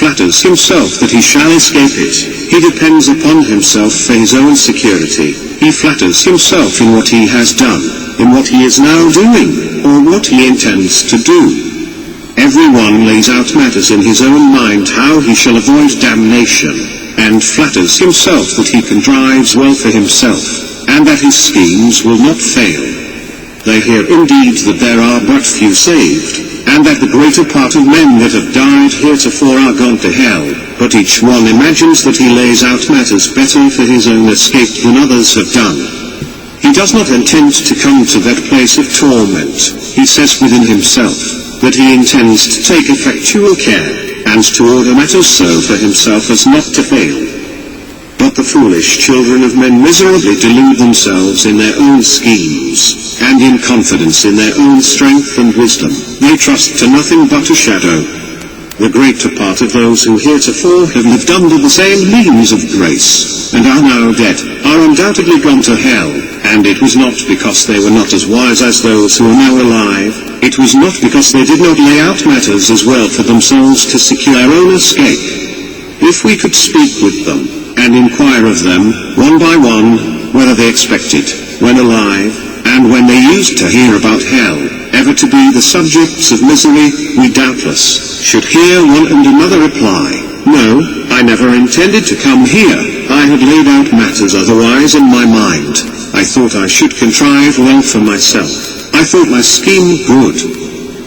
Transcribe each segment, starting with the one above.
flatters himself that he shall escape it. He depends upon himself for his own security. He flatters himself in what he has done, in what he is now doing, or what he intends to do. Everyone lays out matters in his own mind how he shall avoid damnation, and flatters himself that he contrives well for himself, and that his schemes will not fail. They hear indeed that there are but few saved, and that the greater part of men that have died heretofore are gone to hell, but each one imagines that he lays out matters better for his own escape than others have done. He does not intend to come to that place of torment. He says within himself that he intends to take effectual care, and to order matters so for himself as not to fail. But the foolish children of men miserably delude themselves in their own schemes, and in confidence in their own strength and wisdom, they trust to nothing but a shadow. The greater part of those who heretofore have lived under the same means of grace, and are now dead, are undoubtedly gone to hell, and it was not because they were not as wise as those who are now alive. It was not because they did not lay out matters as well for themselves to secure their own escape. If we could speak with them, and inquire of them, one by one, whether they expected, when alive, and when they used to hear about hell, ever to be the subjects of misery, we doubtless should hear one and another reply, "No, I never intended to come here. I had laid out matters otherwise in my mind. I thought I should contrive well for myself. I thought my scheme good.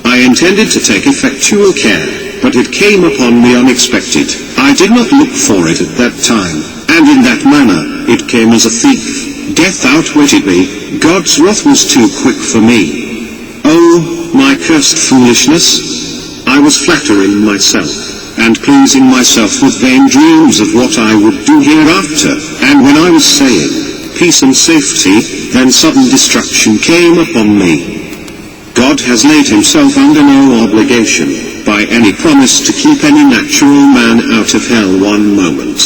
I intended to take effectual care, but it came upon me unexpected. I did not look for it at that time, and in that manner it came as a thief. Death outwitted me. God's wrath was too quick for me. Oh, my cursed foolishness! I was flattering myself, and pleasing myself with vain dreams of what I would do hereafter, and when I was saying, peace and safety, then sudden destruction came upon me. God has laid himself under no obligation, by any promise to keep any natural man out of hell one moment.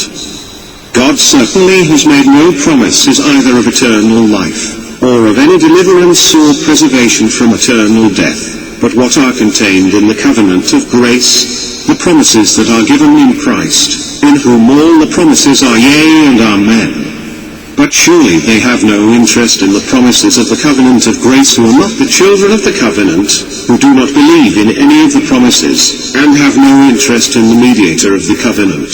God certainly has made no promises either of eternal life, or of any deliverance or preservation from eternal death, but what are contained in the covenant of grace, the promises that are given in Christ, in whom all the promises are yea and amen. But surely they have no interest in the promises of the covenant of grace who are not the children of the covenant, who do not believe in any of the promises, and have no interest in the mediator of the covenant.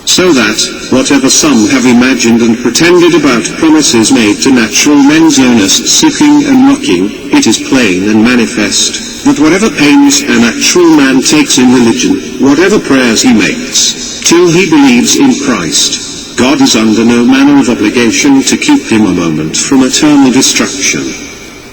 So that, whatever some have imagined and pretended about promises made to natural men's earnest seeking and knocking, it is plain and manifest, that whatever pains a natural man takes in religion, whatever prayers he makes, till he believes in Christ, God is under no manner of obligation to keep him a moment from eternal destruction.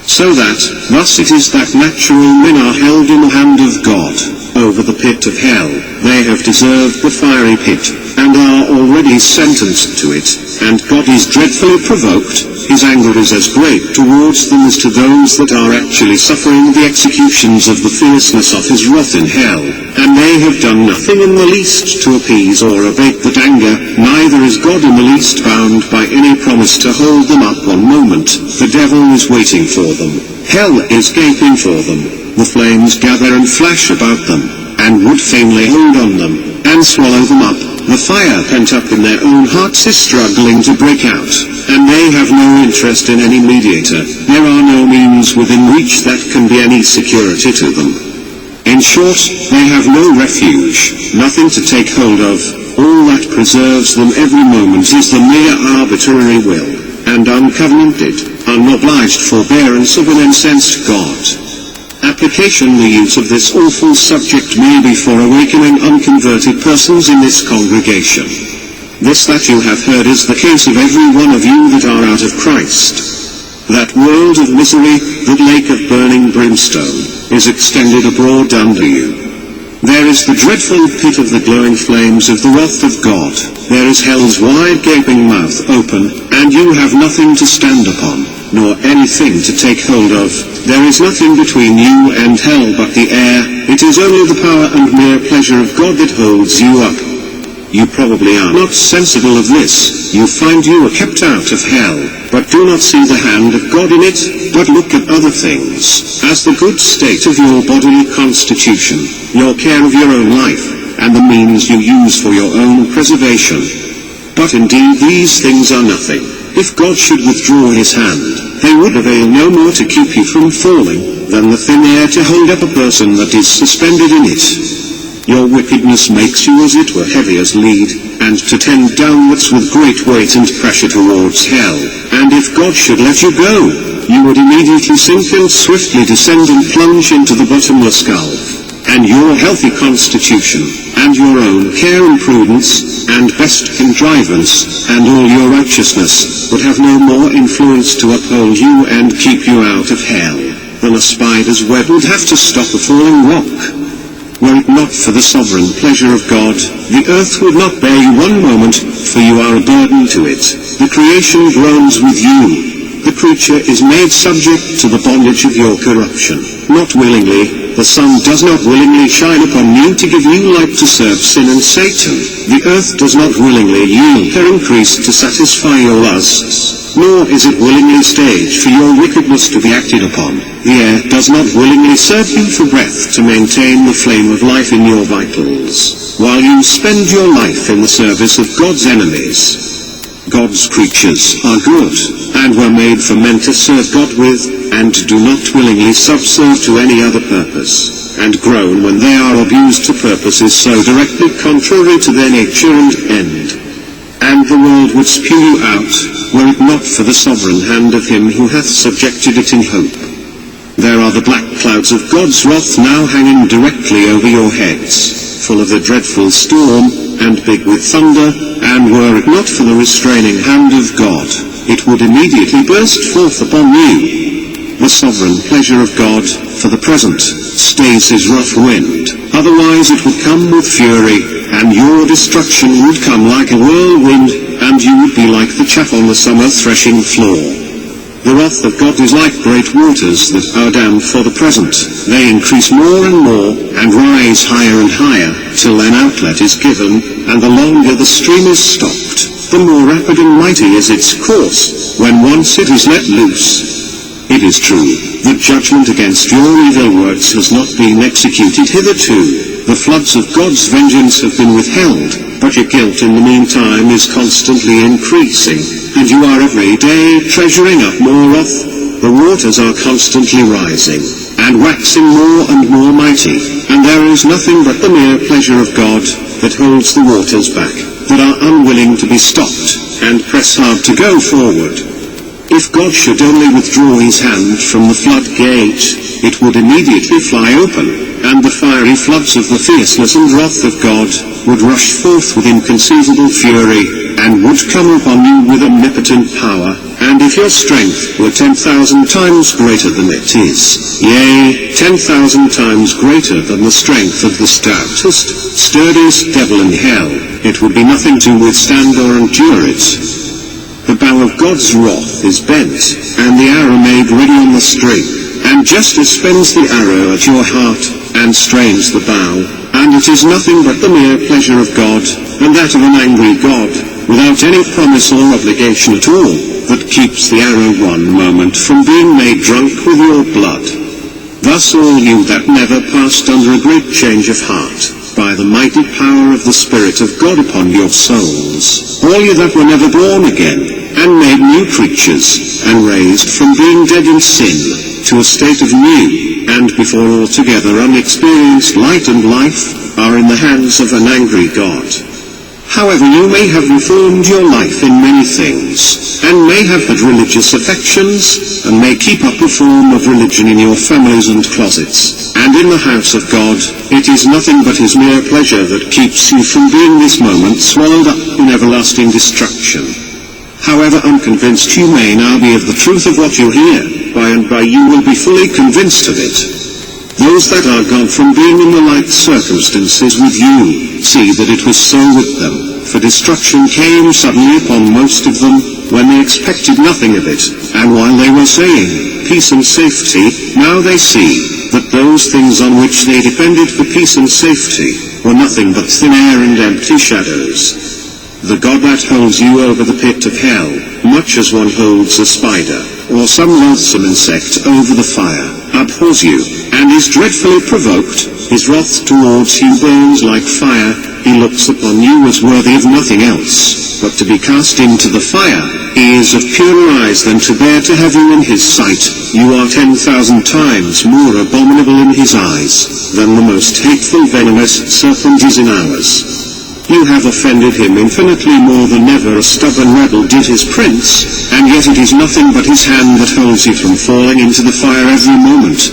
So that, thus it is that natural men are held in the hand of God, over the pit of hell. They have deserved the fiery pit, and are already sentenced to it, and God is dreadfully provoked. His anger is as great towards them as to those that are actually suffering the executions of the fierceness of his wrath in hell, and they have done nothing in the least to appease or abate that anger, neither is God in the least bound by any promise to hold them up one moment. The devil is waiting for them. Hell is gaping for them. The flames gather and flash about them, and would fain lay hold on them, and swallow them up. The fire pent up in their own hearts is struggling to break out, and they have no interest in any mediator. There are no means within reach that can be any security to them. In short, they have no refuge, nothing to take hold of. All that preserves them every moment is the mere arbitrary will, and uncovenanted, unobliged forbearance of an incensed God. Application: the use of this awful subject may be for awakening unconverted persons in this congregation. This that you have heard is the case of every one of you that are out of Christ. That world of misery, that lake of burning brimstone, is extended abroad under you. There is the dreadful pit of the glowing flames of the wrath of God. There is hell's wide gaping mouth open, and you have nothing to stand upon, nor anything to take hold of. There is nothing between you and hell but the air. It is only the power and mere pleasure of God that holds you up. You probably are not sensible of this. You find you are kept out of hell, but do not see the hand of God in it, but look at other things, as the good state of your bodily constitution, your care of your own life, and the means you use for your own preservation. But indeed these things are nothing. If God should withdraw his hand, they would avail no more to keep you from falling, than the thin air to hold up a person that is suspended in it. Your wickedness makes you as it were heavy as lead, and to tend downwards with great weight and pressure towards hell. And if God should let you go, you would immediately sink and swiftly descend and plunge into the bottomless gulf. And your healthy constitution, and your own care and prudence, and best contrivance, and all your righteousness, would have no more influence to uphold you and keep you out of hell, than a spider's web would have to stop a falling rock. Were it not for the sovereign pleasure of God, the earth would not bear you one moment, for you are a burden to it. The creation groans with you. The creature is made subject to the bondage of your corruption. Not willingly, the sun does not willingly shine upon you to give you light to serve sin and Satan. The earth does not willingly yield her increase to satisfy your lusts, nor is it willingly staged for your wickedness to be acted upon. The air does not willingly serve you for breath to maintain the flame of life in your vitals, while you spend your life in the service of God's enemies. God's creatures are good, and were made for men to serve God with, and do not willingly subserve to any other purpose, and groan when they are abused to purposes so directly contrary to their nature and end. And the world would spew you out, were it not for the sovereign hand of him who hath subjected it in hope. There are the black clouds of God's wrath now hanging directly over your heads, full of a dreadful storm, and big with thunder, and were it not for the restraining hand of God, it would immediately burst forth upon you. The sovereign pleasure of God, for the present, stays his rough wind, otherwise it would come with fury, and your destruction would come like a whirlwind, and you would be like the chaff on the summer threshing floor. The wrath of God is like great waters that are dammed for the present. They increase more and more, and rise higher and higher, till an outlet is given, and the longer the stream is stopped, the more rapid and mighty is its course, when once it is let loose. It is true, the judgment against your evil works has not been executed hitherto. The floods of God's vengeance have been withheld, but your guilt in the meantime is constantly increasing, and you are every day treasuring up more wrath. The waters are constantly rising, and waxing more and more mighty, and there is nothing but the mere pleasure of God that holds the waters back, that are unwilling to be stopped, and press hard to go forward. If God should only withdraw his hand from the floodgate, it would immediately fly open, and the fiery floods of the fierceness and wrath of God would rush forth with inconceivable fury, and would come upon you with omnipotent power. And if your strength were 10,000 times greater than it is, yea, 10,000 times greater than the strength of the stoutest, sturdiest devil in hell, it would be nothing to withstand or endure it. The bow of God's wrath is bent, and the arrow made ready on the string, and justice spends the arrow at your heart, and strains the bow, and it is nothing but the mere pleasure of God, and that of an angry God, without any promise or obligation at all, that keeps the arrow one moment from being made drunk with your blood. Thus all you that never passed under a great change of heart, by the mighty power of the Spirit of God upon your souls, all you that were never born again, and made new creatures, and raised from being dead in sin, to a state of new, and before altogether unexperienced light and life, are in the hands of an angry God. However, you may have reformed your life in many things, and may have had religious affections, and may keep up a form of religion in your families and closets, and in the house of God, it is nothing but his mere pleasure that keeps you from being this moment swallowed up in everlasting destruction. However unconvinced you may now be of the truth of what you hear, by and by you will be fully convinced of it. Those that are gone from being in the like circumstances with you, see that it was so with them, for destruction came suddenly upon most of them, when they expected nothing of it, and while they were saying, peace and safety, now they see, that those things on which they depended for peace and safety, were nothing but thin air and empty shadows. The God that holds you over the pit of hell, much as one holds a spider, or some loathsome insect over the fire, abhors you, and is dreadfully provoked. His wrath towards you burns like fire. He looks upon you as worthy of nothing else, but to be cast into the fire. He is of purer eyes than to bear to have you in his sight. You are 10,000 times more abominable in his eyes, than the most hateful venomous serpent is in ours. You have offended him infinitely more than ever a stubborn rebel did his prince, and yet it is nothing but his hand that holds you from falling into the fire every moment.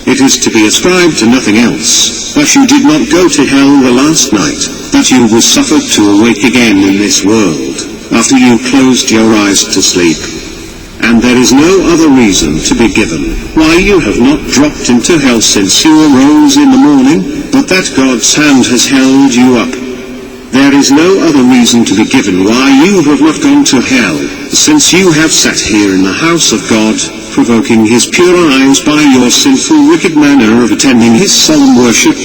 It is to be ascribed to nothing else, that you did not go to hell the last night, that you were suffered to awake again in this world, after you closed your eyes to sleep. And there is no other reason to be given why you have not dropped into hell since you arose in the morning, but that God's hand has held you up. There is no other reason to be given why you have not gone to hell, since you have sat here in the house of God, provoking his pure eyes by your sinful wicked manner of attending his solemn worship.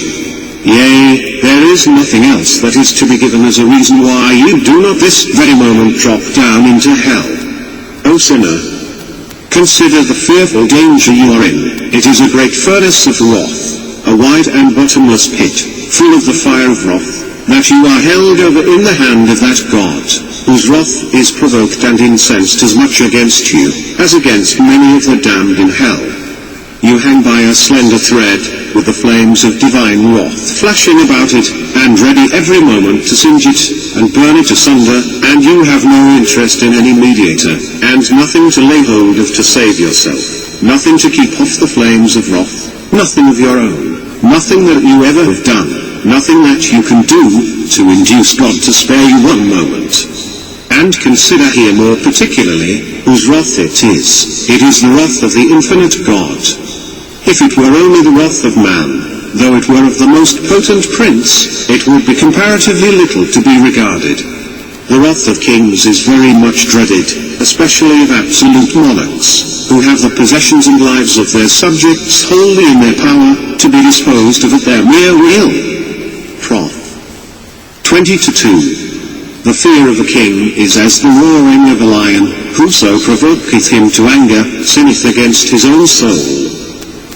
Yea, there is nothing else that is to be given as a reason why you do not this very moment drop down into hell. O sinner, consider the fearful danger you are in. It is a great furnace of wrath, a wide and bottomless pit, full of the fire of wrath, that you are held over in the hand of that God, whose wrath is provoked and incensed as much against you, as against many of the damned in hell. You hang by a slender thread, with the flames of divine wrath flashing about it, and ready every moment to singe it, and burn it asunder, and you have no interest in any mediator, and nothing to lay hold of to save yourself, nothing to keep off the flames of wrath, nothing of your own, nothing that you ever have done, nothing that you can do to induce God to spare you one moment. And consider here more particularly whose wrath it is. It is the wrath of the infinite God. If it were only the wrath of man, though it were of the most potent prince, it would be comparatively little to be regarded. The wrath of kings is very much dreaded, especially of absolute monarchs, who have the possessions and lives of their subjects wholly in their power, to be disposed of at their mere will. Prof. 20:2. The fear of a king is as the roaring of a lion. Whoso provoketh him to anger, sinneth against his own soul.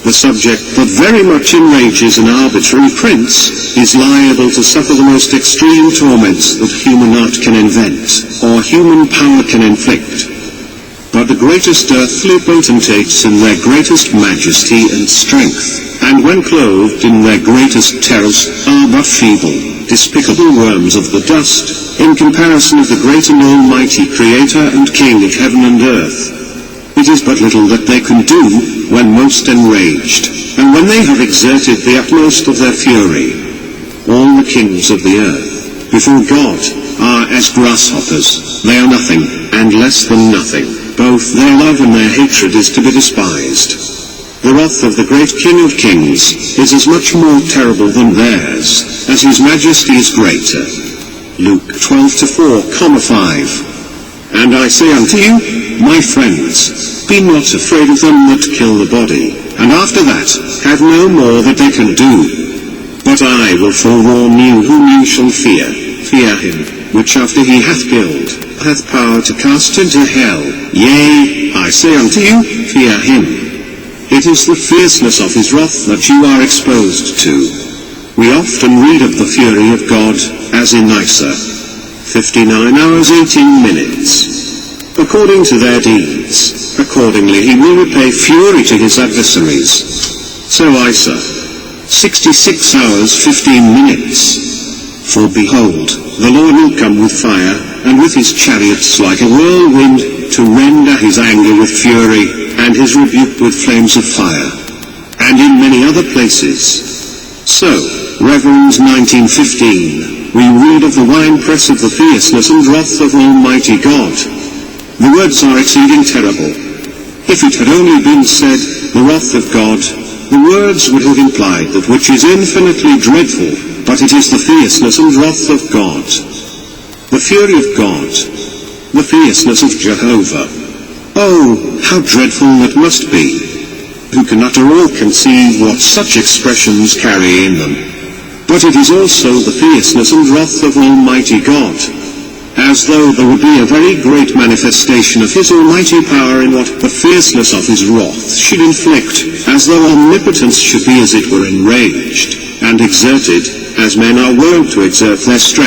The subject that very much enrages an arbitrary prince is liable to suffer the most extreme torments that human art can invent, or human power can inflict. But the greatest earthly potentates in their greatest majesty and strength, and when clothed in their greatest terrors, are but feeble, despicable worms of the dust, in comparison of the great and almighty Creator and King of heaven and earth. It is but little that they can do, when most enraged, and when they have exerted the utmost of their fury. All the kings of the earth, before God, are as grasshoppers. They are nothing, and less than nothing. Both their love and their hatred is to be despised. The wrath of the great King of kings is as much more terrible than theirs, as his majesty is greater. Luke 12:4,5. And I say unto you, my friends, be not afraid of them that kill the body, and after that, have no more that they can do. But I will forewarn you whom you shall fear. Fear him, which after he hath killed, hath power to cast into hell. Yea, I say unto you, fear him. It is the fierceness of his wrath that you are exposed to. We often read of the fury of God, as in Isaiah 59 hours 18 minutes. According to their deeds, accordingly he will repay fury to his adversaries. So Isaiah 66 hours 15 minutes. For behold, the Lord will come with fire, and with his chariots like a whirlwind, to render his anger with fury, and his rebuke with flames of fire. And in many other places. So, Reverends 19:15, we read of the winepress of the fierceness and wrath of Almighty God. The words are exceeding terrible. If it had only been said, the wrath of God, the words would have implied that which is infinitely dreadful, but it is the fierceness and wrath of God. The fury of God, the fierceness of Jehovah. Oh, how dreadful it must be! Who can utter or conceive what such expressions carry in them? But it is also the fierceness and wrath of Almighty God. as though there would be a very great manifestation of his almighty power in what the fierceness of his wrath should inflict, as though omnipotence should be as it were enraged, and exerted, as men are wont to exert their strength.